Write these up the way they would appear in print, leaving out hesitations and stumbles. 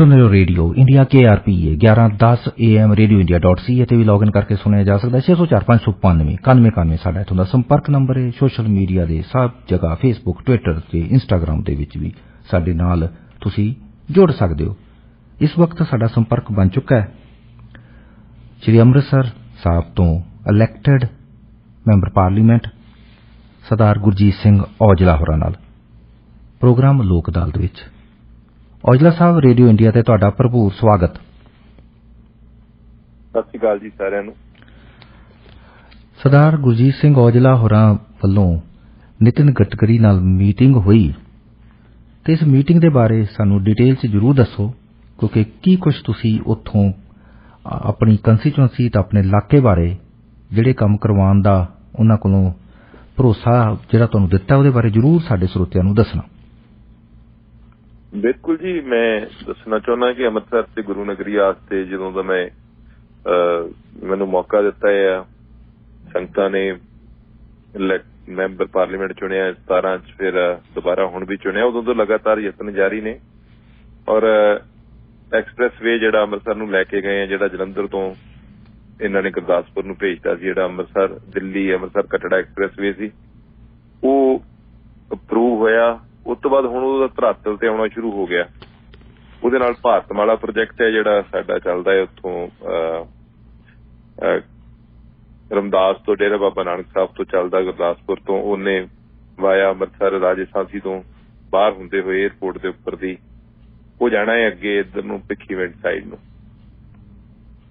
सुन रहे हो radio India KRPE 1110 AM radioindia.ca ਤੇ ਵੀ ਲੌਗਇਨ ਕਰਕੇ ਸੁਣਿਆ ਜਾ ਸਕਦਾ 604595 9191 ਸਾਡਾ ਇਥੋਂ ਦਾ ਸੰਪਰਕ ਨੰਬਰ ਹੈ। ਸੋਸ਼ਲ ਮੀਡੀਆ ਦੇ ਸਭ ਜਗ੍ਹਾ ਫੇਸਬੁੱਕ ਟਵਿੱਟਰ ਤੇ ਇੰਸਟਾਗ੍ਰਾਮ ਦੇ ਵਿੱਚ ਵੀ ਸਾਡੇ ਨਾਲ ਤੁਸੀਂ ਜੁੜ ਸਕਦੇ ਹੋ। ਇਸ ਵਕਤ ਸਾਡਾ ਸੰਪਰਕ ਬਣ ਚੁੱਕਾ ਹੈ ਸ਼੍ਰੀ ਅੰਮ੍ਰਿਤਸਰ ਸਾਹਿਬ ਤੋਂ ਇਲੈਕਟਡ ਮੈਂਬਰ ਪਾਰਲੀਮੈਂਟ ਸਰਦਾਰ ਗੁਰਜੀਤ ਸਿੰਘ ਔਜਲਾ ਹੋਰਾਂ ਨਾਲ ਪ੍ਰੋਗਰਾਮ ਲੋਕ ਅਦਾਲਤ ਵਿੱਚ। ਔਜਲਾ ਸਾਹਿਬ, ਰੇਡੀਓ ਇੰਡੀਆ ਤੇ ਤੁਹਾਡਾ ਭਰਪੂਰ ਸਵਾਗਤ। ਸਤਿ ਸ਼੍ਰੀ ਅਕਾਲ ਜੀ ਸਾਰਿਆਂ ਨੂੰ। ਸਰਦਾਰ ਗੁਰਜੀਤ ਸਿੰਘ ਔਜਲਾ ਹੋਰਾਂ ਵੱਲੋਂ ਨਿਤਿਨ ਗਡਕਰੀ ਨਾਲ ਮੀਟਿੰਗ ਹੋਈ ਤੇ ਇਸ ਮੀਟਿੰਗ ਦੇ ਬਾਰੇ ਸਾਨੂੰ ਡਿਟੇਲ 'ਚ ਜ਼ਰੂਰ ਦੱਸੋ, ਕਿਉਂਕਿ ਕੀ ਕੁਝ ਤੁਸੀਂ ਉੱਥੋਂ ਆਪਣੀ ਕੰਸਟੀਚੁਐਂਸੀ ਤੇ ਆਪਣੇ ਇਲਾਕੇ ਬਾਰੇ ਜਿਹੜੇ ਕੰਮ ਕਰਵਾਉਣ ਦਾ ਉਹਨਾਂ ਕੋਲੋਂ ਭਰੋਸਾ ਜਿਹੜਾ ਤੁਹਾਨੂੰ ਦਿੱਤਾ ਉਹਦੇ ਬਾਰੇ ਜ਼ਰੂਰ ਸਾਡੇ ਸਰੋਤਿਆਂ ਨੂੰ ਦੱਸਣਾ। ਬਿਲਕੁਲ ਜੀ, ਮੈਂ ਦੱਸਣਾ ਚਾਹੁੰਦਾ ਕਿ ਅੰਮ੍ਰਿਤਸਰ ਤੇ ਗੁਰੂ ਨਗਰੀ ਵਾਸਤੇ ਜਦੋਂ ਦਾ ਮੈਨੂੰ ਮੌਕਾ ਦਿੱਤਾ ਹੈ, ਸੰਗਤਾਂ ਨੇ ਮੈਂਬਰ ਪਾਰਲੀਮੈਂਟ ਚੁਣਿਆ 17 ਚ, ਫਿਰ ਦੁਬਾਰਾ ਹੁਣ ਵੀ ਚੁਣਿਆ, ਉਦੋਂ ਤੋਂ ਲਗਾਤਾਰ ਯਤਨ ਜਾਰੀ ਨੇ। ਔਰ ਐਕਸਪ੍ਰੈਸ ਵੇ ਜਿਹੜਾ ਅੰਮ੍ਰਿਤਸਰ ਨੂੰ ਲੈ ਕੇ ਗਏ ਆ, ਜਿਹੜਾ ਜਲੰਧਰ ਤੋਂ ਇਹਨਾਂ ਨੇ ਗੁਰਦਾਸਪੁਰ ਨੂੰ ਭੇਜਤਾ ਸੀ, ਜਿਹੜਾ ਅੰਮ੍ਰਿਤਸਰ ਦਿੱਲੀ ਅੰਮ੍ਰਿਤਸਰ ਕਟੜਾ ਐਕਸਪ੍ਰੈਸ ਵੇ ਸੀ, ਉਹ ਅਪਰੂਵ ਹੋਇਆ। ਉਸ ਤੋਂ ਬਾਅਦ ਹੁਣ ਉਹਦਾ ਧਰਾਤਲ ਤੇ ਆਉਣਾ ਸ਼ੁਰੂ ਹੋ ਗਿਆ। ਉਹਦੇ ਨਾਲ ਭਾਰਤਮਾਲਾ ਪ੍ਰੋਜੈਕਟ ਹੈ ਜਿਹੜਾ ਸਾਡਾ ਚੱਲਦਾ ਹੈ, ਉੱਥੋਂ ਰਮਦਾਸ ਤੋਂ ਡੇਰਾ ਬਾਬਾ ਨਾਨਕ ਸਾਹਿਬ ਤੋਂ ਚੱਲਦਾ ਗੁਰਦਾਸਪੁਰ ਤੋਂ, ਉਹਨੇ ਵਾਇਆ ਅੰਮ੍ਰਿਤਸਰ ਰਾਜਸਥਾਨੀ ਤੋਂ ਬਾਹਰ ਹੁੰਦੇ ਹੋਏ ਏਅਰਪੋਰਟ ਦੇ ਉੱਪਰ ਦੀ ਉਹ ਜਾਣਾ ਹੈ ਅੱਗੇ ਇੱਧਰ ਨੂੰ ਭਿੱਖੀਵਿੰਡ ਸਾਈਡ ਨੂੰ।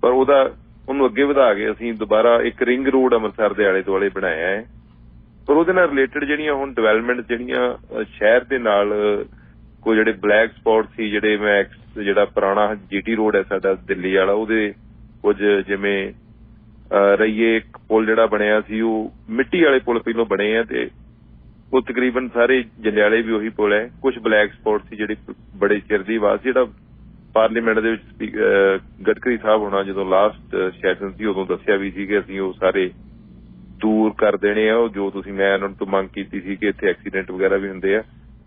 ਪਰ ਉਹਨੂੰ ਅੱਗੇ ਵਧਾ ਕੇ ਅਸੀਂ ਦੁਬਾਰਾ ਇੱਕ ਰਿੰਗ ਰੋਡ ਅੰਮ੍ਰਿਤਸਰ ਦੇ ਆਲੇ ਦੁਆਲੇ ਬਣਾਇਆ ਹੈ। ਪਰ ਉਹਦੇ ਨਾਲ ਰਿਲੇਟਡ ਜਿਹੜੀਆਂ ਹੁਣ ਡਿਵੈਲਪਮੈਂਟ ਜਿਹੜੀਆਂ ਸ਼ਹਿਰ ਦੇ ਨਾਲ ਕੋਈ ਜਿਹੜੇ ਬਲੈਕ ਸਪੌਟ ਸੀ, ਜਿਹੜਾ ਪੁਰਾਣਾ GT ਰੋਡ ਹੈ ਸਾਡਾ ਦਿੱਲੀ ਵਾਲਾ, ਉਹਦੇ ਕੁਝ ਜਿਵੇਂ ਰਈਏ ਇੱਕ ਪੁਲ ਜਿਹੜਾ ਬਣਿਆ ਸੀ, ਉਹ ਮਿੱਟੀ ਵਾਲੇ ਪੁਲ ਪਹਿਲੋਂ ਬਣੇ ਆ ਤੇ ਉਹ ਤਕਰੀਬਨ ਸਾਰੇ ਜੰਡਿਆਲੇ ਵੀ ਉਹੀ ਪੁਲ ਹੈ। ਕੁਝ ਬਲੈਕ ਸਪੌਟ ਸੀ ਜਿਹੜੇ ਬੜੇ ਚਿਰ ਦੀ ਆਵਾਜ਼, ਜਿਹੜਾ ਪਾਰਲੀਮੈਂਟ ਦੇ ਵਿੱਚ ਗਡਕਰੀ ਸਾਹਿਬ ਹੋਣਾ ਜਦੋਂ ਲਾਸਟ ਸੈਸ਼ਨ ਸੀ ਉਦੋਂ ਦੱਸਿਆ ਵੀ ਸੀ ਕਿ ਅਸੀਂ ਉਹ ਸਾਰੇ ਦੂਰ ਕਰ ਦੇਣੇ ਆ, ਜੋ ਮੈਂ ਉਹਨਾਂ ਤੋਂ ਮੰਗ ਕੀਤੀ ਸੀ ਕਿ ਇੱਥੇ ਐਕਸੀਡੈਂਟ ਵਗੈਰਾ ਵੀ ਹੁੰਦੇ ਆ।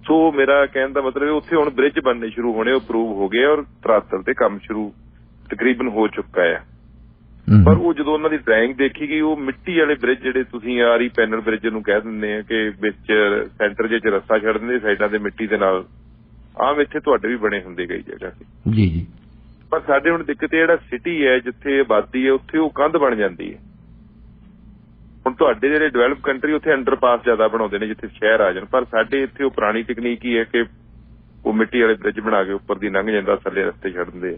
ਸੋ ਮੇਰਾ ਕਹਿਣ ਦਾ ਮਤਲਬ ਉੱਥੇ ਹੁਣ ਬ੍ਰਿਜ ਬਣਨੇ ਸ਼ੁਰੂ ਹੋਣੇ, ਉਹ ਅਪਰੂਵ ਹੋ ਗਏ ਔਰ ਧਰਾਤਲ ਤੇ ਕੰਮ ਸ਼ੁਰੂ ਤਕਰੀਬਨ ਹੋ ਚੁੱਕਾ ਆ। ਪਰ ਉਹ ਜਦੋਂ ਉਹਨਾਂ ਦੀ ਡਰਾਇੰਗ ਦੇਖੀ ਗਈ, ਉਹ ਮਿੱਟੀ ਵਾਲੇ ਬ੍ਰਿਜ ਜਿਹੜੇ ਤੁਸੀਂ ਆਰੀ ਪੈਨਲ ਬ੍ਰਿਜ ਨੂੰ ਕਹਿ ਦਿੰਦੇ ਆ ਕਿ ਵਿੱਚ ਸੈਂਟਰ ਜੇ ਚ ਰਸਤਾ ਛੱਡ ਦਿੰਦੇ, ਸਾਈਡਾਂ ਦੇ ਮਿੱਟੀ ਦੇ ਨਾਲ, ਆਮ ਇੱਥੇ ਤੁਹਾਡੇ ਵੀ ਬਣੇ ਹੁੰਦੇ ਕਈ ਜਗ੍ਹਾ ਤੇ। ਜੀ ਜੀ। ਪਰ ਸਾਡੇ ਹੁਣ ਦਿੱਕਤ ਜਿਹੜਾ ਸਿਟੀ ਹੈ, ਜਿੱਥੇ ਆਬਾਦੀ ਹੈ, ਉੱਥੇ ਉਹ ਕੰਧ ਬਣ ਜਾਂਦੀ ਹੈ। ਹੁਣ ਤੁਹਾਡੇ ਜਿਹੜੇ ਡਿਵੈਲਪ ਕੰਟਰੀ ਉੱਥੇ ਅੰਡਰਪਾਸ ਜ਼ਿਆਦਾ ਬਣਾਉਂਦੇ ਨੇ ਜਿੱਥੇ ਸ਼ਹਿਰ ਆ ਜਾਣ, ਪਰ ਸਾਡੇ ਇੱਥੇ ਉਹ ਪੁਰਾਣੀ ਤਕਨੀਕ ਹੀ ਹੈ ਕਿ ਉਹ ਮਿੱਟੀ ਵਾਲੇ ਬ੍ਰਿਜ ਬਣਾ ਕੇ ਉੱਪਰ ਦੀ ਲੰਘ ਜਾਂਦਾ, ਥੱਲੇ ਰਸਤੇ ਛੱਡ ਦਿੰਦੇ।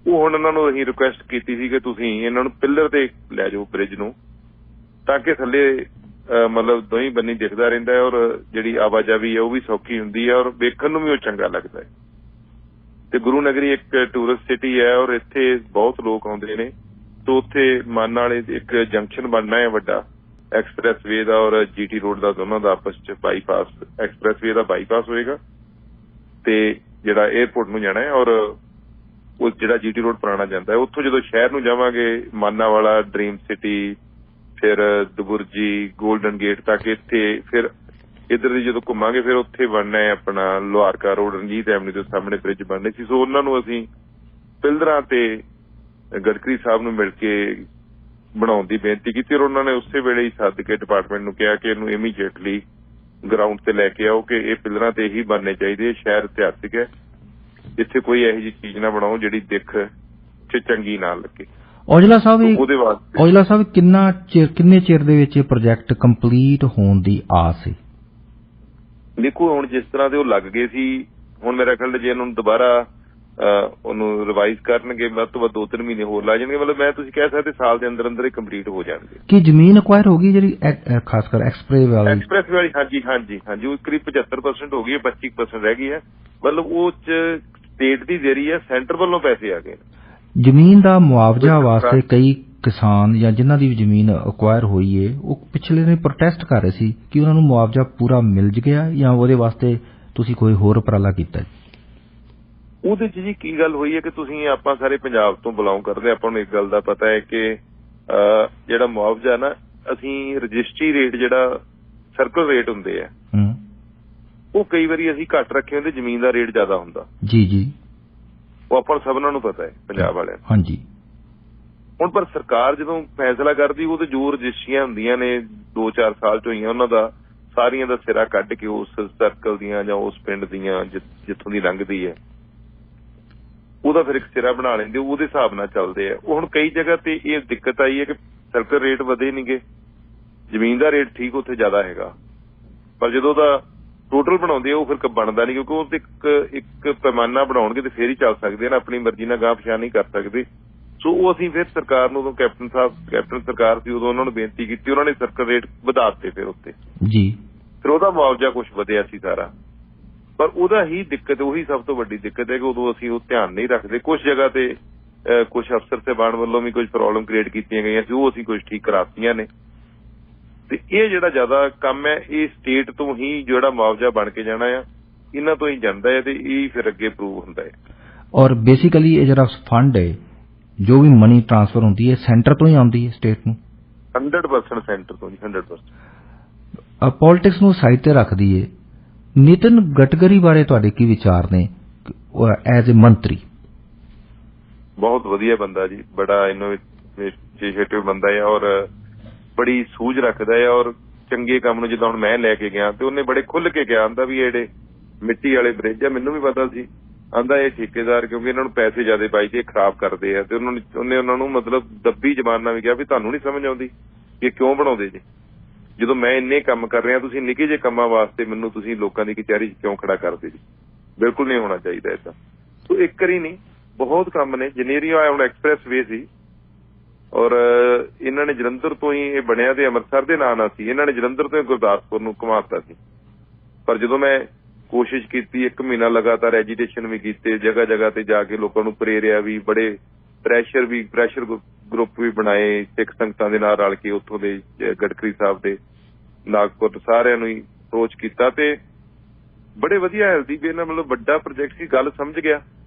ਉਹ ਹੁਣ ਉਹਨਾਂ ਨੂੰ ਅਸੀਂ ਰਿਕੁਐਸਟ ਕੀਤੀ ਸੀ ਕਿ ਤੁਸੀਂ ਇਹਨਾਂ ਨੂੰ ਪਿੱਲਰ ਤੇ ਲੈ ਜਾਓ ਬ੍ਰਿਜ ਨੂੰ, ਤਾਂ ਕਿ ਥੱਲੇ ਮਤਲਬ ਦੋਹੀਂ ਬੰਨੀ ਦਿਖਦਾ ਰਹਿੰਦਾ ਹੈ ਔਰ ਜਿਹੜੀ ਆਵਾਜਾਈ ਹੈ ਉਹ ਵੀ ਸੌਖੀ ਹੁੰਦੀ ਹੈ ਔਰ ਵੇਖਣ ਨੂੰ ਵੀ ਉਹ ਚੰਗਾ ਲੱਗਦਾ ਹੈ। ਤੇ ਗੁਰੂ ਨਗਰੀ ਇੱਕ ਟੂਰਿਸਟ ਸਿਟੀ ਹੈ ਔਰ ਇੱਥੇ ਬਹੁਤ ਲੋਕ ਆਉਂਦੇ ਨੇ, ਸੋ ਉੱਥੇ ਮਨ ਵਾਲੇ ਇੱਕ ਜੰਕਸ਼ਨ ਬਣਨਾ ਹੈ ਵੱਡਾ ਐਕਸਪ੍ਰੈਸ ਵੇ ਦਾ ਔਰ GT ਰੋਡ ਦਾ, ਦੋਨਾਂ ਦਾ ਆਪਸ ਚ ਬਾਈਪਾਸ, ਐਕਸਪ੍ਰੈਸ ਵੇ ਦਾ ਬਾਈਪਾਸ ਹੋਏਗਾ ਤੇ ਜਿਹੜਾ ਏਅਰਪੋਰਟ ਨੂੰ ਜਾਣਾ ਹੈ, ਔਰ ਉਹ ਜਿਹੜਾ GT ਰੋਡ ਪੁਰਾਣਾ ਜਾਂਦਾ ਹੈ ਉੱਥੋਂ ਜਦੋਂ ਸ਼ਹਿਰ ਨੂੰ ਜਾਵਾਂਗੇ ਮਾਨਾਵਾਲਾ, ਡ੍ਰੀਮ ਸਿਟੀ, ਫਿਰ ਦਬੁਰਜੀ, ਗੋਲਡਨ ਗੇਟ ਤੱਕ, ਇੱਥੇ ਫਿਰ ਇੱਧਰ ਦੀ ਜਦੋਂ ਘੁੰਮਾਂਗੇ ਫਿਰ ਉੱਥੇ ਬਣਨਾ ਹੈ ਆਪਣਾ ਲੋਹਾਰਕਾ ਰੋਡ, ਰਣਜੀਤ ਐਵਨਿਊ ਦੇ ਸਾਹਮਣੇ ਬ੍ਰਿਜ ਬਣਨੇ ਸੀ। ਸੋ ਉਹਨਾਂ ਨੂੰ ਅਸੀਂ ਪਿਲਰਾਂ ਤੇ ਗਡਕਰੀ ਸਾਹਿਬ ਨੂੰ ਮਿਲ ਕੇ ਬਣਾਉਣ ਦੀ ਬੇਨਤੀ ਕੀਤੀ ਔਰ ਉਹਨਾਂ ਨੇ ਉਸੇ ਵੇਲੇ ਹੀ ਸੱਦ ਕੇ ਡਿਪਾਰਟਮੈਂਟ ਨੂੰ ਕਿਹਾ ਕਿ ਇਹਨੂੰ ਇਮੀਡੀਏਟਲੀ ਗਰਾਊਂਡ ਤੇ ਲੈ ਕੇ ਆਓ ਕਿ ਇਹ ਪਿਲਰਾਂ ਤੇ ਹੀ ਬਣਨੇ ਚਾਹੀਦੇ। ਸ਼ਹਿਰ ਇਤਿਹਾਸਿਕ ਹੈ, ਇੱਥੇ ਕੋਈ ਇਹੋ ਜਿਹੀ ਚੀਜ਼ ਨਾ ਬਣਾਓ ਜਿਹੜੀ ਦਿੱਖ ਚ ਚੰਗੀ ਨਾ ਲੱਗੇ। ਔਜਲਾ ਸਾਹਿਬ ਕਿੰਨੇ ਚਿਰ ਦੇ ਵਿੱਚ ਇਹ ਪ੍ਰੋਜੈਕਟ ਕੰਪਲੀਟ ਹੋਣ ਦੀ ਆਸ ਹੈ? ਦੇਖੋ ਹੁਣ ਜਿਸ ਤਰ੍ਹਾਂ ਦੇ ਉਹ ਲੱਗ ਗਏ ਸੀ, ਹੁਣ ਮੇਰਾ ਖਿਆਲ ਜੇ ਇਹਨਾਂ ਨੂੰ ਦੁਬਾਰਾ ਉਹਨੂੰ ਰਿਵਾਈਜ਼ ਕਰਨਗੇ ਵੱਧ ਤੋਂ ਵੱਧ 2-3 ਮਹੀਨੇ ਹੋਰ ਲਾ ਜਾਣਗੇ। ਮਤਲਬ ਤੁਸੀਂ ਕਹਿ ਸਕਦੇ ਸਾਲ ਦੇ ਅੰਦਰ ਅੰਦਰ ਹੀ ਕੰਪਲੀਟ ਹੋ ਜਾਣਗੇ। ਕੀ ਜ਼ਮੀਨ ਅਕਵਾਇਰ ਹੋ ਗਈ ਜਿਹੜੀ ਖਾਸ ਕਰ ਐਕਸਪ੍ਰੈਸ ਵਾਲੀ? ਹਾਂਜੀ ਉਹ ਕਰੀਬ 75% ਹੋ ਗਈ ਹੈ, 25% ਰਹਿ ਗਈ ਹੈ। ਮਤਲਬ ਉਹ ਚ ਸਟੇਟ ਦੀ ਦੇਰੀ ਹੈ, ਸੈਂਟਰ ਵੱਲੋਂ ਪੈਸੇ ਆ ਗਏ। ਜ਼ਮੀਨ ਦਾ ਮੁਆਵਜ਼ਾ ਵਾਸਤੇ ਕਈ ਕਿਸਾਨ ਜਾਂ ਜਿਨ੍ਹਾਂ ਦੀ ਵੀ ਜ਼ਮੀਨ ਅਕਵਾਇਰ ਹੋਈ ਹੈ ਉਹ ਪਿਛਲੇ ਦਿਨ ਪ੍ਰੋਟੈਸਟ ਕਰ ਰਹੇ ਸੀ ਕਿ ਉਹਨਾਂ ਨੂੰ ਮੁਆਵਜ਼ਾ ਪੂਰਾ ਮਿਲ ਗਿਆ ਜਾਂ ਉਹਦੇ ਵਾਸਤੇ ਤੁਸੀਂ ਕੋਈ ਹੋਰ ਉਪਰਾਲਾ ਕੀਤਾ? ਉਹਦੇ ਚ ਜੀ ਕੀ ਗੱਲ ਹੋਈ ਹੈ ਕਿ ਤੁਸੀਂ ਆਪਾਂ ਸਾਰੇ ਪੰਜਾਬ ਤੋਂ ਬਿਲੋਂਗ ਕਰਦੇ, ਆਪਾਂ ਨੂੰ ਇੱਕ ਗੱਲ ਦਾ ਪਤਾ ਹੈ ਕਿ ਜਿਹੜਾ ਮੁਆਵਜ਼ਾ ਨਾ, ਅਸੀਂ ਰਜਿਸਟਰੀ ਰੇਟ ਜਿਹੜਾ ਸਰਕਲ ਰੇਟ ਹੁੰਦੇ ਆ ਉਹ ਕਈ ਵਾਰੀ ਅਸੀਂ ਘੱਟ ਰੱਖੇ ਹੁੰਦੇ, ਜ਼ਮੀਨ ਦਾ ਰੇਟ ਜ਼ਿਆਦਾ ਹੁੰਦਾ। ਜੀ ਜੀ। ਉਹ ਆਪਾਂ ਸਭਨਾਂ ਨੂੰ ਪਤਾ ਹੈ ਪੰਜਾਬ ਵਾਲਿਆਂ ਨੂੰ। ਹਾਂਜੀ। ਹੁਣ ਪਰ ਸਰਕਾਰ ਜਦੋਂ ਫੈਸਲਾ ਕਰਦੀ ਉਹਦੇ ਜੋ ਰਜਿਸਟਰੀਆਂ ਹੁੰਦੀਆਂ ਨੇ 2-4 ਸਾਲ ਚ ਹੋਈਆਂ ਉਹਨਾਂ ਦਾ ਸਾਰੀਆਂ ਦਾ ਸਿਰਾ ਕੱਢ ਕੇ ਉਸ ਸਰਕਲ ਦੀਆਂ ਜਾਂ ਉਸ ਪਿੰਡ ਦੀਆਂ ਜਿੱਥੋਂ ਦੀ ਲੰਘਦੀ ਹੈ ਉਹਦਾ ਫਿਰ ਇੱਕ ਸਿਰਾ ਬਣਾ ਲੈਂਦੇ, ਉਹਦੇ ਹਿਸਾਬ ਨਾਲ ਚੱਲਦੇ ਆ। ਹੁਣ ਕਈ ਜਗ੍ਹਾ ਤੇ ਇਹ ਦਿੱਕਤ ਆਈ ਹੈ ਕਿ ਸਰਕਲ ਰੇਟ ਵਧੇ ਨਹੀਂਗੇ, ਜ਼ਮੀਨ ਦਾ ਰੇਟ ਠੀਕ ਉੱਥੇ ਜ਼ਿਆਦਾ ਹੈਗਾ, ਪਰ ਜਦੋਂ ਦਾ ਟੋਟਲ ਬਣਾਉਂਦੇ ਆ ਉਹ ਫਿਰ ਬਣਦਾ ਨਹੀਂ, ਕਿਉਂਕਿ ਉਹ ਤੇ ਇੱਕ ਪੈਮਾਨਾ ਬਣਾਉਣਗੇ ਤੇ ਫੇਰ ਹੀ ਚੱਲ ਸਕਦੇ ਨਾ, ਆਪਣੀ ਮਰਜ਼ੀ ਨਾਲ ਗਾਂਹ ਪਛਾਣ ਨਹੀਂ ਕਰ ਸਕਦੇ। ਸੋ ਉਹ ਅਸੀਂ ਫਿਰ ਸਰਕਾਰ ਨੂੰ, ਉਦੋਂ ਕੈਪਟਨ ਸਰਕਾਰ ਸੀ, ਉਦੋਂ ਉਹਨਾਂ ਨੂੰ ਬੇਨਤੀ ਕੀਤੀ, ਉਹਨਾਂ ਨੇ ਸਰਕਲ ਰੇਟ ਵਧਾ ਦਿੱਤੇ ਫਿਰ ਉੱਤੇ ਜੀ। ਫਿਰ ਉਹਦਾ ਮੁਆਵਜ਼ਾ ਕੁਝ ਵਧਿਆ ਸੀ ਸਾਰਾ, ਪਰ ਉਹਦਾ ਹੀ ਦਿੱਕਤ, ਉਹੀ ਸਭ ਤੋਂ ਵੱਡੀ ਦਿੱਕਤ ਹੈ ਕਿ ਉਦੋਂ ਅਸੀਂ ਉਹ ਧਿਆਨ ਨਹੀਂ ਰੱਖਦੇ। ਕੁਝ ਜਗ੍ਹਾ ਤੇ ਕੁਝ ਅਫਸਰ ਸਾਹਿਬਾਨ ਵੱਲੋਂ ਵੀ ਕੁਝ ਪ੍ਰੋਬਲਮ ਕ੍ਰੀਏਟ ਕੀਤੀਆਂ ਗਈਆਂ ਸੀ, ਉਹ ਅਸੀਂ ਕੁਝ ਠੀਕ ਕਰਾਤੀਆਂ ਨੇ। ਤੇ ਇਹ ਜਿਹੜਾ ਜ਼ਿਆਦਾ ਕੰਮ ਹੈ ਇਹ ਸਟੇਟ ਤੋਂ ਹੀ ਜਿਹੜਾ ਮੁਆਵਜ਼ਾ ਬਣ ਕੇ ਜਾਣਾ ਆ, ਇਹਨਾਂ ਤੋਂ ਹੀ ਜਾਂਦਾ ਹੈ ਤੇ ਇਹ ਫਿਰ ਅੱਗੇ ਪ੍ਰੂਵ ਹੁੰਦਾ ਹੈ। ਔਰ ਬੇਸਿਕਲੀ ਇਹ ਜਿਹੜਾ ਫੰਡ ਹੈ, ਜੋ ਵੀ ਮਨੀ ਟ੍ਰਾਂਸਫਰ ਹੁੰਦੀ ਹੈ, ਸੈਂਟਰ ਤੋਂ ਹੀ ਆਉਂਦੀ ਹੈ ਸਟੇਟ ਨੂੰ? 100% ਸੈਂਟਰ ਤੋਂ ਜੀ, 100%। ਪੋਲਿਟਿਕਸ ਨੂੰ ਸਾਈਡ ਤੇ ਰੱਖ ਦਈਏ, ਨਿਤਿਨ ਗਡਕਰੀ ਬਾਰੇ ਤੁਹਾਡੇ ਕੀ ਵਿਚਾਰ ਨੇ ਐਜ਼ ਏ ਮੰਤਰੀ? ਬਹੁਤ ਵਧੀਆ ਬੰਦਾ ਜੀ, ਬੜਾ ਇਨੋਵੇਟਿਵ ਬੰਦਾ ਹੈ ਔਰ ਬੜੀ ਸੂਝ ਰੱਖਦਾ ਹੈ ਔਰ ਚੰਗੇ ਕੰਮ ਨੂੰ, ਜਿੱਦਾਂ ਹੁਣ ਮੈਂ ਲੈ ਕੇ ਗਿਆ ਤੇ ਉਹਨੇ ਬੜੇ ਖੁੱਲ੍ਹ ਕੇ ਕਿਹਾ, ਆਂਦਾ ਵੀ ਜਿਹੜੇ ਮਿੱਟੀ ਵਾਲੇ ਬ੍ਰਿਜ ਆ, ਮੈਨੂੰ ਵੀ ਪਤਾ ਸੀ, ਆਂਦਾ ਇਹ ਠੇਕੇਦਾਰ ਕਿਉਂਕਿ ਇਹਨਾਂ ਨੂੰ ਪੈਸੇ ਜ਼ਿਆਦਾ ਪਾਈਦੇ ਖਰਾਬ ਕਰਦੇ ਆ, ਤੇ ਉਹਨੇ ਉਹਨਾਂ ਨੂੰ ਮਤਲਬ ਦੱਬੀ ਜ਼ਬਾਨ ਨਾਲ ਵੀ ਕਿਹਾ ਵੀ ਤੁਹਾਨੂੰ ਨਹੀਂ ਸਮਝ ਆਉਂਦੀ ਕਿ ਕਿਉਂ ਬਣਾਉਂਦੇ ਜੇ, ਜਦੋਂ ਮੈਂ ਇੰਨੇ ਕੰਮ ਕਰ ਰਿਹਾ, ਤੁਸੀਂ ਨਿੱਕੇ ਜਿਹੇ ਕੰਮਾਂ ਵਾਸਤੇ ਮੈਨੂੰ ਤੁਸੀਂ ਲੋਕਾਂ ਦੀ ਕਚਹਿਰੀ 'ਚ ਕਿਉਂ ਖੜਾ ਕਰਦੇ ਜੀ? ਬਿਲਕੁਲ ਨਹੀਂ ਹੋਣਾ ਚਾਹੀਦਾ ਏਦਾਂ। ਸੋ ਇੱਕ ਵਾਰੀ ਨਹੀਂ, ਬਹੁਤ ਕੰਮ ਨੇ। ਜਨੇਰੀਆ ਹੁਣ ਐਕਸਪ੍ਰੈਸ ਵੇ ਸੀ ਔਰ ਇਹਨਾਂ ਨੇ ਜਲੰਧਰ ਤੋਂ ਹੀ ਇਹ ਬਣਿਆ ਤੇ ਅੰਮ੍ਰਿਤਸਰ ਦੇ ਨਾਂ ਨਾਲ ਸੀ, ਇਹਨਾਂ ਨੇ ਜਲੰਧਰ ਤੋਂ ਗੁਰਦਾਸਪੁਰ ਨੂੰ ਘੁਮਾਤਾ ਸੀ। ਪਰ ਜਦੋਂ ਮੈਂ ਕੋਸ਼ਿਸ਼ ਕੀਤੀ, 1 ਮਹੀਨਾ ਲਗਾਤਾਰ ਐਜੀਟੇਸ਼ਨ ਵੀ ਕੀਤੇ, ਜਗ੍ਹਾ ਜਗ੍ਹਾ ਤੇ ਜਾ ਕੇ ਲੋਕਾਂ ਨੂੰ ਪ੍ਰੇਰਿਆ ਵੀ, ਬੜੇ ਪ੍ਰੈਸ਼ਰ ਗਰੁੱਪ ਵੀ ਬਣਾਏ ਸਿੱਖ ਸੰਗਤਾਂ ਦੇ ਨਾਲ ਰਲ ਕੇ, ਉੱਥੋਂ ਦੇ ਗਡਕਰੀ ਸਾਹਿਬ ਦੇ ਨਾਗਪੁਰ ਸਾਰਿਆਂ ਨੂੰ ਹੀ ਅਪਰੋਚ ਕੀਤਾ ਤੇ ਬੜੇ ਵਧੀਆ ਹੈਲਦੀ ਵੀ ਇਹਨਾਂ ਮਤਲਬ ਵੱਡਾ ਪ੍ਰੋਜੈਕਟ ਸੀ, ਗੱਲ ਸਮਝ ਗਿਆ।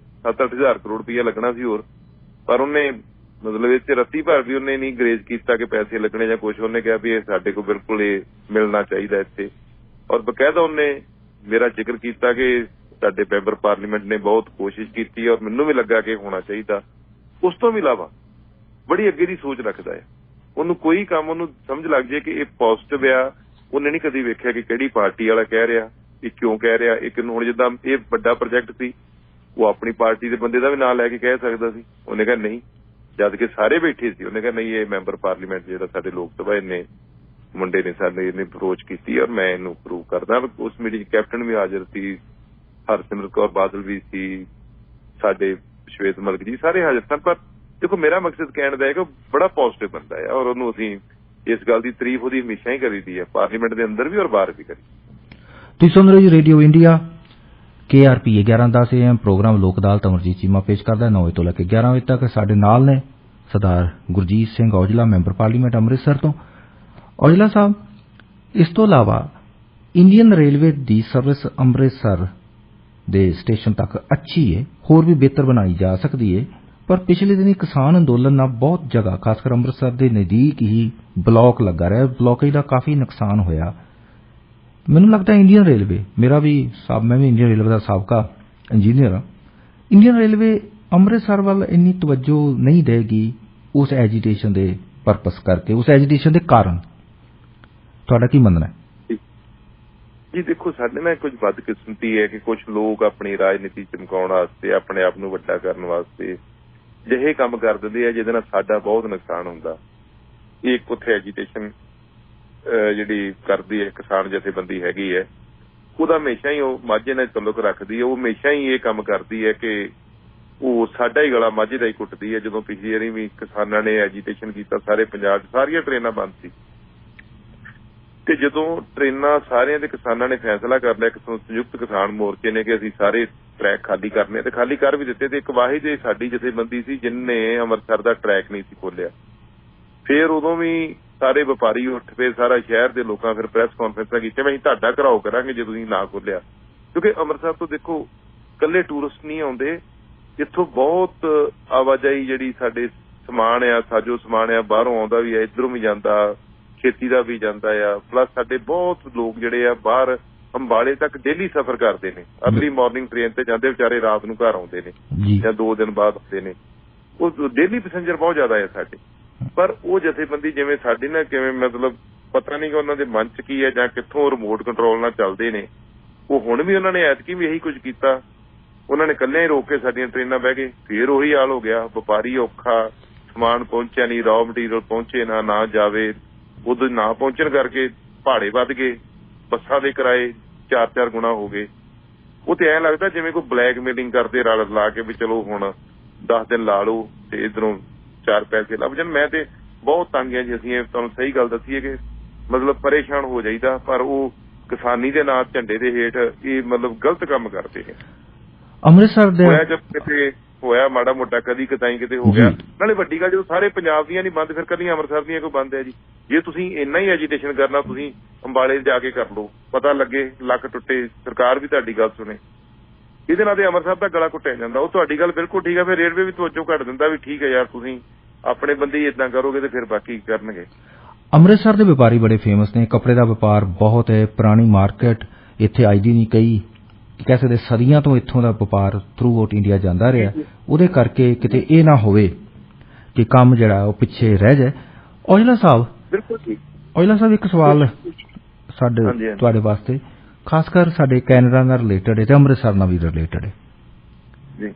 7-8 ਹਜ਼ਾਰ ਕਰੋੜ ਰੁਪਈਆ ਲੱਗਣਾ ਸੀ ਹੋਰ, ਪਰ ਉਹਨੇ ਮਤਲਬ ਇਹ 'ਚ ਰੱਤੀ ਭਰ ਵੀ ਉਹਨੇ ਨਹੀਂ ਗਰੇਜ ਕੀਤਾ ਕਿ ਪੈਸੇ ਲੱਗਣੇ ਜਾਂ ਕੁਛ। ਉਹਨੇ ਕਿਹਾ ਵੀ ਇਹ ਸਾਡੇ ਕੋਲ ਬਿਲਕੁਲ ਇਹ ਮਿਲਣਾ ਚਾਹੀਦਾ ਇੱਥੇ, ਔਰ ਬਕਾਇਦਾ ਉਹਨੇ ਮੇਰਾ ਜ਼ਿਕਰ ਕੀਤਾ ਕਿ ਸਾਡੇ ਮੈਂਬਰ ਪਾਰਲੀਮੈਂਟ ਨੇ ਬਹੁਤ ਕੋਸ਼ਿਸ਼ ਕੀਤੀ ਔਰ ਮੈਨੂੰ ਵੀ ਲੱਗਾ ਕਿ ਹੋਣਾ ਚਾਹੀਦਾ। ਉਸ ਤੋਂ ਵੀ ਇਲਾਵਾ ਬੜੀ ਅੱਗੇ ਦੀ ਸੋਚ ਰੱਖਦਾ ਹੈ, ਉਹਨੂੰ ਕੋਈ ਕੰਮ ਉਹਨੂੰ ਸਮਝ ਲੱਗ ਜਾਏ ਕਿ ਇਹ ਪੋਜ਼ਿਟਿਵ ਆ। ਉਹਨੇ ਨਹੀਂ ਕਦੀ ਵੇਖਿਆ ਕਿ ਕਿਹੜੀ ਪਾਰਟੀ ਵਾਲਾ ਕਹਿ ਰਿਹਾ, ਇਹ ਕਿਉਂ ਕਹਿ ਰਿਹਾ, ਇਹ ਕਿਹਨੂੰ। ਹੁਣ ਜਿੱਦਾਂ ਇਹ ਵੱਡਾ ਪ੍ਰੋਜੈਕਟ ਸੀ, ਉਹ ਆਪਣੀ ਪਾਰਟੀ ਦੇ ਬੰਦੇ ਦਾ ਵੀ ਨਾਂ ਲੈ ਕੇ ਕਹਿ ਸਕਦਾ ਸੀ, ਉਹਨੇ ਕਿਹਾ ਨਹੀਂ, ਜਦ ਕਿ ਸਾਰੇ ਬੈਠੇ ਸੀ। ਉਹਨੇ ਕਿਹਾ ਨਹੀਂ, ਇਹ ਮੈਂਬਰ ਪਾਰਲੀਮੈਂਟ ਜਿਹੜਾ ਸਾਡੇ ਲੋਕ ਸਭਾ ਇਹਨੇ ਮੁੰਡੇ ਨੇ ਸਾਡੇ ਇਹਨੇ ਅਪਰੋਚ ਕੀਤੀ ਔਰ ਮੈਂ ਇਹਨੂੰ ਅਪਰੂਵ ਕਰਦਾ। ਉਸ ਮੀਟਿੰਗ 'ਚ ਕੈਪਟਨ ਵੀ ਹਾਜ਼ਰ ਸੀ, ਹਰਸਿਮਰਤ ਕੌਰ ਬਾਦਲ ਵੀ ਸੀ, ਸਾਡੇ ਸ਼ਵੇਤ ਮਲਿਕ ਜੀ, ਸਾਰੇ ਹਾਜ਼ਰ ਸਨ। ਪਰ ਦੇਖੋ, ਮੇਰਾ ਮਕਸਦ ਕਹਿਣ ਦਾ ਹੈ ਕਿ ਉਹ ਬੜਾ ਪੋਜ਼ਿਟਿਵ ਬੰਦਾ ਹੈ ਔਰ ਉਹਨੂੰ ਅਸੀਂ ਇਸ ਗੱਲ ਦੀ ਤਾਰੀਫ ਉਹਦੀ ਹਮੇਸ਼ਾ ਹੀ ਕਰੀਦੀ ਹੈ, ਪਾਰਲੀਮੈਂਟ ਦੇ ਅੰਦਰ ਵੀ ਔਰ ਬਾਹਰ ਵੀ ਕਰੀ। ਤੁਸੀਂ ਸੁਣ ਰਹੇ ਜੀ radio India KRP 1110 AM program Lok Adalat Amarjit Cheema ਪੇਸ਼ ਕਰਦਾ 9 ਵਜੇ ਤੋਂ ਲੈ ਕੇ 11 ਵਜੇ ਤੱਕ। ਸਾਡੇ ਨਾਲ ਨੇ ਸਰਦਾਰ ਗੁਰਜੀਤ ਸਿੰਘ ਔਜਲਾ, ਮੈਂਬਰ ਪਾਰਲੀਮੈਂਟ ਅੰਮ੍ਰਿਤਸਰ ਤੋਂ। ਔਜਲਾ ਸਾਹਿਬ, ਇਸ ਤੋਂ ਇਲਾਵਾ ਇੰਡੀਅਨ ਰੇਲਵੇ ਦੀ ਸਰਵਿਸ ਅੰਮ੍ਰਿਤਸਰ ਦੇ ਸਟੇਸ਼ਨ ਤੱਕ ਅੱਛੀ ਹੈ, ਹੋਰ ਵੀ ਬਿਹਤਰ ਬਣਾਈ ਜਾ ਸਕਦੀ ਹੈ, ਪਰ ਪਿਛਲੇ ਦਿਨੀ ਕਿਸਾਨ ਅੰਦੋਲਨ ਨਾਲ ਬਹੁਤ ਜਗ੍ਹਾ, ਖਾਸ ਕਰ ਅੰਮ੍ਰਿਤਸਰ ਦੇ ਨਜ਼ਦੀਕ ਹੀ ਬਲੌਕ ਲੱਗਾ ਰਿਹਾ, ਬਲੌਕੇਜ ਦਾ ਕਾਫੀ ਨੁਕਸਾਨ ਹੋਇਆ। ਮੈਨੂੰ ਲੱਗਦਾ ਇੰਡੀਅਨ ਰੇਲਵੇ, ਮੈਂ ਵੀ ਇੰਡੀਅਨ ਰੇਲਵੇ ਦਾ ਸਾਬਕਾ ਇੰਜੀਨੀਅਰ ਹਾਂ, ਇੰਡੀਅਨ ਰੇਲਵੇ ਅੰਮ੍ਰਿਤਸਰ ਵੱਲ ਇੰਨੀ ਤਵੱਜੋ ਨਹੀਂ ਦੇਗੀ ਉਸ ਐਜੀਟੇਸ਼ਨ ਦੇ ਪਰਪਸ ਕਰਕੇ, ਉਸ ਐਜੀਟੇਸ਼ਨ ਦੇ ਕਾਰਨ। ਤੁਹਾਡਾ ਕੀ ਮੰਨਣਾ ਹੈ? ਜੀ ਦੇਖੋ, ਸਾਡੇ ਨਾਲ ਕੁਝ ਬਦਕਿਸਮਤੀ ਹੈ ਕਿ ਕੁਝ ਲੋਕ ਆਪਣੀ ਰਾਜਨੀਤੀ ਚਮਕਾਉਣ ਵਾਸਤੇ, ਆਪਣੇ ਆਪ ਨੂੰ ਵੱਡਾ ਕਰਨ ਵਾਸਤੇ ਜਿਹੇ ਕੰਮ ਕਰ ਦਿੰਦੇ ਆ ਜਿਹਦੇ ਨਾਲ ਸਾਡਾ ਬਹੁਤ ਨੁਕਸਾਨ ਹੁੰਦਾ। ਇਹ ਇੱਕ ਉੱਥੇ ਐਜੀਟੇਸ਼ਨ ਜਿਹੜੀ ਕਰਦੀ ਹੈ ਕਿਸਾਨ ਜਥੇਬੰਦੀ ਹੈਗੀ ਹੈ, ਉਹਦਾ ਹਮੇਸ਼ਾ ਹੀ ਉਹ ਮਾਝੇ ਨਾਲ ਤਾਲੁਕ ਰੱਖਦੀ ਹੈ। ਉਹ ਹਮੇਸ਼ਾ ਹੀ ਇਹ ਕੰਮ ਕਰਦੀ ਹੈ ਕਿ ਉਹ ਸਾਡਾ ਹੀ ਗਲਾ ਮਾਝੇ ਦਾ ਹੀ ਕੁੱਟਦੀ ਹੈ। ਜਦੋਂ ਪਿਛਲੀ ਵਾਰੀ ਵੀ ਕਿਸਾਨਾਂ ਨੇ ਐਜੀਟੇਸ਼ਨ ਕੀਤਾ, ਸਾਰੇ ਪੰਜਾਬ 'ਚ ਸਾਰੀਆਂ ਟ੍ਰੇਨਾਂ ਬੰਦ ਸੀ, ਤੇ ਜਦੋਂ ਟ੍ਰੇਨਾਂ ਸਾਰਿਆਂ ਦੇ ਕਿਸਾਨਾਂ ਨੇ ਫੈਸਲਾ ਕਰ ਲਿਆ ਕਿ ਸੰਯੁਕਤ ਕਿਸਾਨ ਮੋਰਚੇ ਨੇ ਕਿ ਅਸੀਂ ਸਾਰੇ ਟਰੈਕ ਖਾਲੀ ਕਰਨੇ, ਤੇ ਖਾਲੀ ਕਰ ਵੀ ਦਿੱਤੇ। ਤੇ ਇੱਕ ਵਾਹਿਦ ਸਾਡੀ ਜਥੇਬੰਦੀ ਸੀ ਜਿਹਨੇ ਅੰਮ੍ਰਿਤਸਰ ਦਾ ਟਰੈਕ ਨਹੀਂ ਸੀ ਖੋਲਿਆ। ਫਿਰ ਉਦੋਂ ਵੀ ਸਾਰੇ ਵਪਾਰੀ ਉੱਠ ਪਏ, ਸਾਰਾ ਸ਼ਹਿਰ ਦੇ ਲੋਕਾਂ ਫਿਰ ਪ੍ਰੈਸ ਕਾਨਫਰੰਸਾਂ ਕੀਤੀਆਂ ਵੀ ਅਸੀਂ ਤੁਹਾਡਾ ਘਰਾਓ ਕਰਾਂਗੇ ਜੇ ਤੁਸੀਂ ਨਾ ਖੋਲਿਆ। ਕਿਉਂਕਿ ਅੰਮ੍ਰਿਤਸਰ ਤੋਂ ਦੇਖੋ ਇਕੱਲੇ ਟੂਰਿਸਟ ਨਹੀਂ ਆਉਂਦੇ, ਇੱਥੋਂ ਬਹੁਤ ਆਵਾਜਾਈ ਜਿਹੜੀ ਸਾਡੇ ਸਮਾਨ ਆ, ਸਾਜੋ ਸਮਾਨ ਆ, ਬਾਹਰੋਂ ਆਉਂਦਾ ਵੀ ਆ, ਇੱਧਰੋਂ ਵੀ ਜਾਂਦਾ, ਖੇਤੀ ਦਾ ਵੀ ਜਾਂਦਾ ਆ, ਪਲੱਸ ਸਾਡੇ ਬਹੁਤ ਲੋਕ ਜਿਹੜੇ ਆ ਬਾਹਰ ਅੰਬਾਲੇ ਤੱਕ ਡੇਲੀ ਸਫ਼ਰ ਕਰਦੇ ਨੇ। ਅਰਲੀ ਮਾਰਨਿੰਗ ਟ੍ਰੇਨ ਤੇ ਜਾਂਦੇ, ਵਿਚਾਰੇ ਰਾਤ ਨੂੰ ਘਰ ਆਉਂਦੇ ਨੇ ਜਾਂ 2 ਦਿਨ ਬਾਅਦ ਆਉਂਦੇ ਨੇ। ਉਹ ਡੇਲੀ ਪੈਸੇਂਜਰ ਬਹੁਤ ਜ਼ਿਆਦਾ ਹੈ ਸਾਡੇ। ਪਰ ਉਹ ਜਥੇਬੰਦੀ ਜਿਵੇਂ ਸਾਡੀ ਨਾ, ਕਿਵੇਂ ਮਤਲਬ ਪਤਾ ਨਹੀਂ ਕਿ ਉਹਨਾਂ ਦੇ ਮਨ 'ਚ ਕੀ ਹੈ ਜਾਂ ਕਿੱਥੋਂ ਰਿਮੋਟ ਕੰਟਰੋਲ ਨਾਲ ਚੱਲਦੇ ਨੇ। ਉਹ ਹੁਣ ਵੀ ਉਹਨਾਂ ਨੇ ਐਤਕੀ ਵੀ ਇਹੀ ਕੁਝ ਕੀਤਾ। ਉਹਨਾਂ ਨੇ ਇਕੱਲਿਆਂ ਹੀ ਰੋਕ ਕੇ ਸਾਡੀਆਂ ਟ੍ਰੇਨਾਂ ਬਹਿ ਗਏ। ਫੇਰ ਉਹੀ ਹਾਲ ਹੋ ਗਿਆ, ਵਪਾਰੀ ਔਖਾ, ਸਮਾਨ ਪਹੁੰਚਿਆ ਨਹੀਂ, ਰॉ ਮਟੀਰੀਅਲ ਪਹੁੰਚੇ ਨਾ ਜਾਵੇ। ਉਦੋਂ ਨਾ ਪਹੁੰਚਣ ਕਰਕੇ ਭਾੜੇ ਵੱਧ ਗਏ, ਬੱਸਾਂ ਦੇ ਕਿਰਾਏ 4-4 ਗੁਣਾ ਹੋ ਗਏ। ਉਹ ਤੇ ਐਂ ਲੱਗਦਾ ਜਿਵੇਂ ਕੋਈ ਬਲੈਕਮੇਲਿੰਗ ਕਰਦੇ ਰਲ ਲਾ ਕੇ ਵੀ ਚਲੋ ਹੁਣ 10 ਦਿਨ ਲਾ ਲਓ ਤੇ ਇੱਧਰੋਂ 4 ਪੈਸੇ ਲੱਭ ਜਾਣ। ਮੈਂ ਤੇ ਬਹੁਤ ਤੰਗ ਹਾਂ ਜੀ। ਅਸੀਂ ਇਹ ਤੁਹਾਨੂੰ ਸਹੀ ਗੱਲ ਦੱਸੀਏ ਕਿ ਮਤਲਬ ਪਰੇਸ਼ਾਨ ਹੋ ਜਾਈਦਾ, ਪਰ ਉਹ ਕਿਸਾਨੀ ਦੇ ਨਾਂ ਝੰਡੇ ਦੇ ਹੇਠ ਇਹ ਮਤਲਬ ਗਲਤ ਕੰਮ ਕਰਦੇ ਨੇ। ਅੰਮ੍ਰਿਤਸਰ ਦੇ ਹੋਇਆ ਜਦ ਕਿਤੇ ਹੋਇਆ ਮਾੜਾ ਮੋਟਾ, ਕਦੀ ਕਿਤਾਈ ਕਿਤੇ ਹੋ ਗਿਆ। ਨਾਲੇ ਵੱਡੀ ਗੱਲ, ਜਦੋਂ ਸਾਰੇ ਪੰਜਾਬ ਦੀਆਂ ਨਹੀਂ ਬੰਦ, ਫਿਰ ਕੱਲੀਆਂ ਅੰਮ੍ਰਿਤਸਰ ਦੀਆਂ ਕੋਈ ਬੰਦ ਹੈ ਜੀ? ਜੇ ਤੁਸੀਂ ਇੰਨਾ ਹੀ ਐਜੀਟੇਸ਼ਨ ਕਰਨਾ, ਤੁਸੀਂ ਅੰਬਾਲੇ ਜਾ ਕੇ ਕਰ ਲਓ, ਪਤਾ ਲੱਗੇ ਲੱਕ ਟੁੱਟੇ, ਸਰਕਾਰ ਵੀ ਤੁਹਾਡੀ ਗੱਲ ਸੁਣੇ। ਇਹਦੇ ਨਾਲ ਤੇ ਅੰਮ੍ਰਿਤਸਰ ਦਾ ਗਲਾ ਘੁੱਟਿਆ ਜਾਂਦਾ। ਉਹ ਤੁਹਾਡੀ ਗੱਲ ਬਿਲਕੁਲ ਠੀਕ ਹੈ। ਫਿਰ ਰੇਲਵੇ ਵੀ ਤਵੱਜੋ ਘੱਟ ਦਿੰਦਾ ਵੀ ਠੀਕ ਹੈ ਯਾਰ, ਤੁਸੀਂ ਆਪਣੇ ਬੰਦੇ ਹੀ ਇਦਾਂ ਕਰੋਗੇ ਤੇ ਫਿਰ ਬਾਕੀ ਕਰਨਗੇ। ਅੰਮ੍ਰਿਤਸਰ ਦੇ ਵਪਾਰੀ ਬੜੇ ਫੇਮਸ ਨੇ। ਕੱਪੜੇ ਦਾ ਵਪਾਰ ਬਹੁਤ ਹੈ, ਪੁਰਾਣੀ ਮਾਰਕੀਟ ਇੱਥੇ ਅੱਜ ਦੀ ਨਹੀਂ, ਕਈ ਕਹਿ ਸਕਦੇ ਸਦੀਆਂ ਤੋਂ ਇੱਥੋਂ ਦਾ ਵਪਾਰ ਥਰੂ ਆਊਟ ਇੰਡੀਆ ਜਾਂਦਾ ਰਿਹਾ। ਉਹਦੇ ਕਰਕੇ ਕਿਤੇ ਇਹ ਨਾ ਹੋਵੇ ਕਿ ਕੰਮ ਜਿਹੜਾ ਉਹ ਪਿੱਛੇ ਰਹਿ ਜਾਏ। ਔਜਲਾ ਸਾਹਿਬ, ਬਿਲਕੁਲ ਠੀਕ। ਔਜਲਾ ਸਾਹਿਬ, ਇੱਕ ਸਵਾਲ ਸਾਡੇ ਤੁਹਾਡੇ ਵਾਸਤੇ, ਖਾਸ ਕਰ ਸਾਡੇ ਕੈਨੇਡਾ ਨਾਲ ਰਿਲੇਟਡ ਹੈ ਤੇ ਅੰਮ੍ਰਿਤਸਰ ਨਾਲ ਵੀ ਰਿਲੇਟਡ ਹੈ ਜੀ।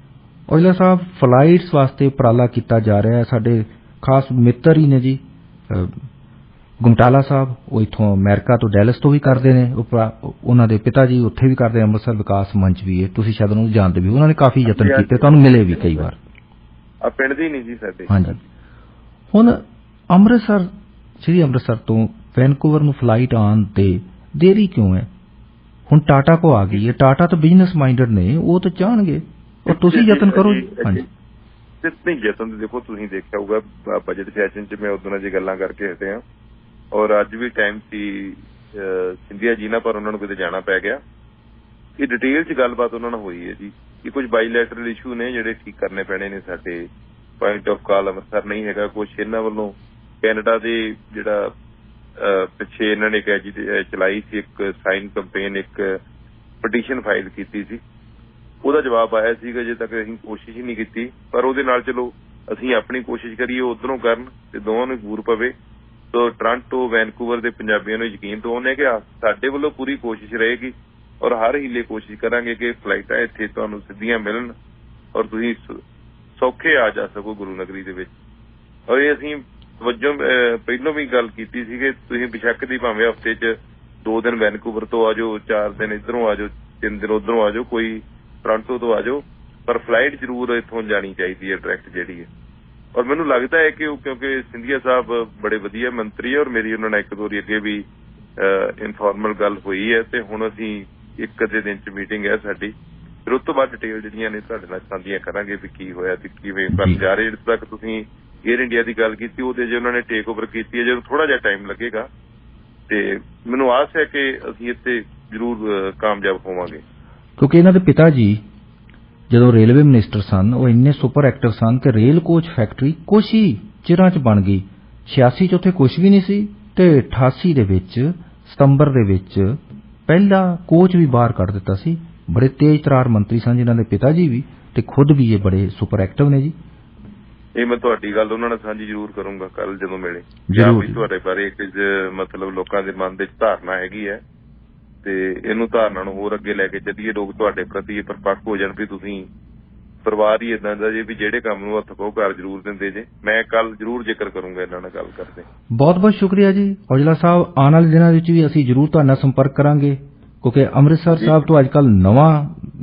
ਔਜਲਾ ਸਾਹਿਬ, ਫਲਾਈਟਸ ਵਾਸਤੇ ਉਪਰਾਲਾ ਕੀਤਾ ਜਾ ਰਿਹਾ ਹੈ। ਸਾਡੇ ਖਾਸ ਮਿੱਤਰ ਹੀ ਨੇ ਜੀ ਗੁਮਟਾਲਾ ਸਾਹਿਬ, ਉਹ ਇੱਥੋਂ ਅਮਰੀਕਾ ਤੋਂ ਡੈਲਸ ਤੋਂ ਵੀ ਕਰਦੇ ਨੇ। ਉਹਨਾਂ ਦੇ ਪਿਤਾ ਜੀ ਉੱਥੇ ਵੀ ਕਰਦੇ, ਅੰਮ੍ਰਿਤਸਰ ਵਿਕਾਸ ਮੰਚ ਵੀ ਹੈ, ਤੁਸੀਂ ਸ਼ਾਇਦ ਉਹਨੂੰ ਜਾਣਦੇ ਵੀ। ਉਹਨਾਂ ਨੇ ਕਾਫੀ ਯਤਨ ਕੀਤੇ, ਤੁਹਾਨੂੰ ਮਿਲੇ ਵੀ ਕਈ ਵਾਰ। ਆ ਪਿੰਡ ਦੀ ਨਹੀਂ ਜੀ ਸਾਡੇ। ਹਾਂਜੀ। ਹੁਣ ਅੰਮ੍ਰਿਤਸਰ, ਸ੍ਰੀ ਅੰਮ੍ਰਿਤਸਰ ਤੋਂ ਵੈਨਕੂਵਰ ਨੂੰ ਫਲਾਈਟ ਆਉਣ ਤੇ ਦੇਰੀ ਕਿਉਂ ਹੈ? ਹੁਣ ਟਾਟਾ ਕੋ ਆ ਗਈ ਹੈ। ਟਾਟਾ ਤਾਂ ਬਿਜ਼ਨਸ ਮਾਈਂਡਡ ਨੇ, ਉਹ ਤਾਂ ਚਾਹਣਗੇ, ਔਰ ਤੁਸੀਂ ਯਤਨ ਕਰੋ। ਹਾਂਜੀ। ਨਹੀਂ, ਯਤਨ ਤੇ ਦੇਖੋ, ਤੁਸੀਂ ਦੇਖਿਆ ਹੋਊਗਾ ਬਜਟ ਸੈਸ਼ਨ 'ਚ ਮੈਂ ਉਦੋਂ ਜੀ ਗੱਲਾਂ ਕਰਕੇ ਹਟੇ ਹਾਂ, ਔਰ ਅੱਜ ਵੀ ਟਾਈਮ ਸੀ ਸਿੰਧੀਆ ਜੀ ਨਾਲ, ਪਰ ਉਹਨਾਂ ਨੂੰ ਕਿਤੇ ਜਾਣਾ ਪੈ ਗਿਆ। ਇਹ ਡਿਟੇਲ 'ਚ ਗੱਲਬਾਤ ਉਹਨਾਂ ਨਾਲ ਹੋਈ ਹੈ ਜੀ ਕਿ ਕੁਝ ਬਾਈਲੈਟਰਲ ਇਸ਼ੂ ਨੇ ਜਿਹੜੇ ਠੀਕ ਕਰਨੇ ਪੈਣੇ ਨੇ। ਸਾਡੇ ਪੁਆਇੰਟ ਆਫ ਕਾਲ ਅੰਮ੍ਰਿਤਸਰ ਨਹੀਂ ਹੈਗਾ। ਕੁਝ ਇਹਨਾਂ ਵੱਲੋਂ ਕੈਨੇਡਾ ਦੇ ਜਿਹੜਾ ਪਿੱਛੇ ਇਹਨਾਂ ਨੇ ਚਲਾਈ ਸੀ ਇੱਕ ਸਾਈਨ ਕੰਪੇਨ, ਇੱਕ ਪਟੀਸ਼ਨ ਫਾਈਲ ਕੀਤੀ ਸੀ, ਉਹਦਾ ਜਵਾਬ ਆਇਆ ਸੀਗਾ। ਜੇ ਤੱਕ ਅਸੀਂ ਕੋਸ਼ਿਸ਼ ਹੀ ਨਹੀਂ ਕੀਤੀ, ਪਰ ਉਹਦੇ ਨਾਲ ਚਲੋ ਅਸੀਂ ਆਪਣੀ ਕੋਸ਼ਿਸ਼ ਕਰੀਏ, ਉਧਰੋਂ ਕਰਨ ਤੇ ਦੋਵਾਂ ਨੂੰ ਬੂਰ ਪਵੇ। ਤੋ ਟੋਰਾਂਟੋ, ਵੈਨਕੂਵਰ ਦੇ ਪੰਜਾਬੀਆਂ ਨੂੰ ਯਕੀਨ ਦਵਾਉਂਦੇ ਕਿ ਸਾਡੇ ਵੱਲੋਂ ਪੂਰੀ ਕੋਸ਼ਿਸ਼ ਰਹੇਗੀ ਔਰ ਹਰ ਹੀਲੇ ਕੋਸ਼ਿਸ਼ ਕਰਾਂਗੇ ਕਿ ਫਲਾਈਟਾਂ ਇੱਥੇ ਤੁਹਾਨੂੰ ਸਿੱਧੀਆਂ ਮਿਲਣ ਔਰ ਤੁਸੀਂ ਸੌਖੇ ਆ ਜਾ ਸਕੋ ਗੁਰੂ ਨਗਰੀ ਦੇ ਵਿੱਚ। ਔਰ ਇਹ ਅਸੀਂ ਵਜੋਂ ਪਹਿਲੋਂ ਵੀ ਗੱਲ ਕੀਤੀ ਸੀ ਕਿ ਤੁਸੀਂ ਬੇਸ਼ੱਕ ਦੀ ਭਾਵੇਂ ਹਫ਼ਤੇ 'ਚ 2 ਦਿਨ ਵੈਨਕੂਵਰ ਤੋਂ ਆ ਜਾਓ, 4 ਦਿਨ ਇੱਧਰੋਂ ਆ ਜਾਓ, 3 ਦਿਨ ਉੱਧਰੋਂ ਆ ਜਾਓ, ਕੋਈ ਟੋਰਾਂਟੋ ਤੋਂ ਆ ਜਾਓ, ਪਰ ਫਲਾਈਟ ਜ਼ਰੂਰ ਇੱਥੋਂ ਜਾਣੀ ਚਾਹੀਦੀ ਹੈ ਡਾਇਰੈਕਟ ਜਿਹੜੀ ਹੈ। ਔਰ ਮੈਨੂੰ ਲੱਗਦਾ ਹੈ ਕਿ ਕਿਉਂਕਿ ਸਿੰਧੀਆ ਸਾਹਿਬ ਬੜੇ ਵਧੀਆ ਮੰਤਰੀ ਹੈ ਔਰ ਮੇਰੀ ਉਹਨਾਂ ਨਾਲ 1-2 ਵਾਰੀ ਅੱਗੇ ਵੀ ਇਨਫਾਰਮਲ ਗੱਲ ਹੋਈ ਹੈ ਤੇ ਹੁਣ ਅਸੀਂ 1 ਦਿਨ 'ਚ ਮੀਟਿੰਗ ਹੈ ਸਾਡੀ। ਫਿਰ ਉਸ ਤੋਂ ਬਾਅਦ ਡਿਟੇਲ ਜਿਹੜੀਆਂ ਨੇ ਤੁਹਾਡੇ ਨਾਲ ਸਾਂਝੀਆਂ ਕਰਾਂਗੇ ਵੀ ਕੀ ਹੋਇਆ ਤੇ ਕਿਵੇਂ ਕਰਨ ਜਾ ਰਹੇ। ਜਿੱਥੇ ਤੱਕ ਤੁਸੀਂ ਏਅਰ ਇੰਡੀਆ ਦੀ ਗੱਲ ਕੀਤੀ, ਉਹਦੇ ਜੇ ਉਹਨਾਂ ਨੇ ਟੇਕ ਓਵਰ ਕੀਤੀ ਹੈ, ਜਦੋਂ ਥੋੜਾ ਜਿਹਾ ਟਾਈਮ ਲੱਗੇਗਾ ਤੇ ਮੈਨੂੰ ਆਸ ਹੈ ਕਿ ਅਸੀਂ ਇੱਥੇ ਜ਼ਰੂਰ ਕਾਮਯਾਬ ਹੋਵਾਂਗੇ। ਕਿਉਂਕਿ ਇਹਨਾਂ ਦੇ ਪਿਤਾ ਜੀ ਜਦੋਂ ਰੇਲਵੇ ਮਿਨਿਸਟਰ ਸਨ, ਉਹ ਇੰਨੇ ਸੁਪਰ ਐਕਟਰ ਸਨ ਕਿ ਰੇਲ ਕੋਚ ਫੈਕਟਰੀ ਕੁਛ ਹੀ ਚਿਰਾਂ 'ਚ ਬਣ ਗਈ। 86 'ਚ ਉੱਥੇ ਕੁਝ ਵੀ ਨਹੀਂ ਸੀ ਤੇ 88 ਦੇ ਵਿੱਚ ਸਤੰਬਰ ਦੇ ਵਿੱਚ ਪਹਿਲਾ ਕੋਚ ਵੀ ਬਾਹਰ ਕੱਢ ਦਿੱਤਾ ਸੀ। ਬੜੇ ਤੇਜ਼ ਤਰਾਰ ਮੰਤਰੀ ਸਨ ਜਿਨ੍ਹਾਂ ਦੇ ਪਿਤਾ ਜੀ ਵੀ ਤੇ ਖੁਦ ਵੀ ਇਹ ਬੜੇ ਸੁਪਰ ਐਕਟਿਵ ਨੇ ਜੀ। ਇਹ ਮੈਂ ਤੁਹਾਡੀ ਗੱਲ ਉਹਨਾਂ ਨਾਲ ਸਾਂਝੀ ਜ਼ਰੂਰ ਕਰੂੰਗਾ ਕੱਲ ਜਦੋਂ ਮਿਲੇ। ਜਾਂ ਵੀ ਤੁਹਾਡੇ ਬਾਰੇ ਮਤਲਬ ਲੋਕਾਂ ਦੇ ਮਨ ਦੇ ਧਾਰਨਾ ਹੈਗੀ ਹੈ ਤੇ ਇਹਨੂੰ ਧਾਰਨਾ ਨੂੰ ਹੋਰ ਅੱਗੇ ਲੈ ਕੇ ਚੱਲੀਏ। ਲੋਕ ਤੁਹਾਡੇ ਪ੍ਰਤੀ ਪਰਪੱਕ ਹੋ ਜਾਣ ਵੀ ਤੁਸੀਂ ਪਰਿਵਾਰ ਹੀ ਇਦਾਂ ਦਾ ਜੇ ਵੀ ਜਿਹੜੇ ਕੰਮ ਨੂੰ ਹੱਥ ਪਾਓ ਘਰ ਜ਼ਰੂਰ ਦਿੰਦੇ ਜੇ। ਮੈਂ ਕੱਲ ਜ਼ਰੂਰ ਜ਼ਿਕਰ ਕਰੂੰਗਾ ਇਹਨਾਂ ਨਾਲ ਗੱਲ ਕਰਦੇ। ਬਹੁਤ ਬਹੁਤ ਸ਼ੁਕਰੀਆ ਜੀ ਔਜਲਾ ਸਾਹਿਬ। ਆਉਣ ਵਾਲੇ ਦਿਨਾਂ ਵਿੱਚ ਵੀ ਅਸੀਂ ਜ਼ਰੂਰ ਤੁਹਾਡੇ ਨਾਲ ਸੰਪਰਕ ਕਰਾਂਗੇ ਕਿਉਂਕਿ ਅੰਮ੍ਰਿਤਸਰ ਸਾਹਿਬ ਤੋਂ ਅੱਜ ਕੱਲ੍ਹ ਨਵਾਂ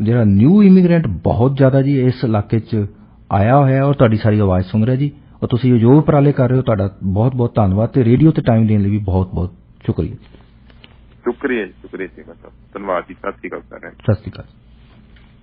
ਜਿਹੜਾ ਨਿਊ ਇਮੀਗ੍ਰੈਂਟ ਬਹੁਤ ਜ਼ਿਆਦਾ ਜੀ ਇਸ ਇਲਾਕੇ 'ਚ ਆਇਆ ਹੋਇਆ ਔਰ ਤੁਹਾਡੀ ਸਾਰੀ ਆਵਾਜ਼ ਸੁਣ ਰਿਹਾ ਜੀ। ਔਰ ਤੁਸੀਂ ਜੋ ਉਪਰਾਲੇ ਕਰ ਰਹੇ ਹੋ ਤੁਹਾਡਾ ਬਹੁਤ ਬਹੁਤ ਧੰਨਵਾਦ ਤੇ ਰੇਡੀਓ ਤੇ ਟਾਈਮ ਦੇਣ ਲਈ ਵੀ ਬਹੁਤ ਬਹੁਤ ਸ਼ੁਕਰੀਆ। ਸ਼ੁਕਰੀਆ ਜੀ, ਸ਼ੁਕਰੀਆ ਜੀ, ਧੰਨਵਾਦ ਜੀ। ਸਤਿ ਸ਼੍ਰੀ ਅਕਾਲ। ਸਤਿ ਸ਼੍ਰੀ ਅਕਾਲ।